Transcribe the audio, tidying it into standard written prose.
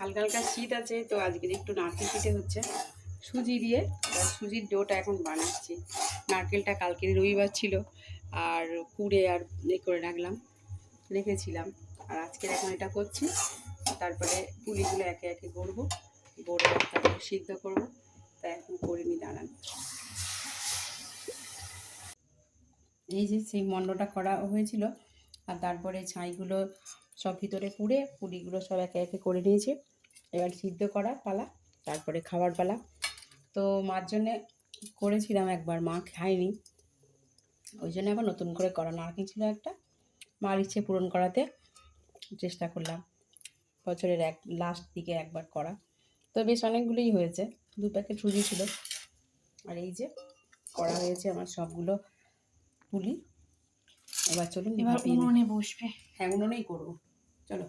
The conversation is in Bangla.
হালকা হালকা শীত আছে, তো আজকে একটু নারকেল পিঠে হচ্ছে সুজি দিয়ে। সুজির ডোটা এখন বানাচ্ছি। নারকেলটা কালকে রবিবার ছিল, আর কুড়ে আর করে রেখেছিলাম, আর আজকের এখন এটা করছি। তারপরে পুলিগুলো একে একে গড়বো, গড়ে তারপরে সিদ্ধ করবো। তাই এখন করে নিই, দাঁড়ান। এই যে সেই মণ্ডটা করা হয়েছিল, আর তারপরে ছাইগুলো সব ভিতরে পুড়ে পুলিগুলো সব একে একে করে নিয়েছি। এবার সিদ্ধ করা পালা, তারপরে খাওয়ার পালা। তো মার জন্যে করেছিলাম একবার, মা খায়নি, ওই জন্য আবার নতুন করে করা। নারকেল ছিল একটা, মার ইচ্ছে পূরণ করাতে চেষ্টা করলাম বছরের লাস্ট দিকে একবার করা। তো বেশ অনেকগুলোই হয়েছে, 2 প্যাকেট সুজি ছিল। আর এই যে করা হয়েছে আমার সবগুলো পুলি। এবার চলুন, এবার উনুনে বসবে। হ্যাঁ, উনুনেই করবো, চলো।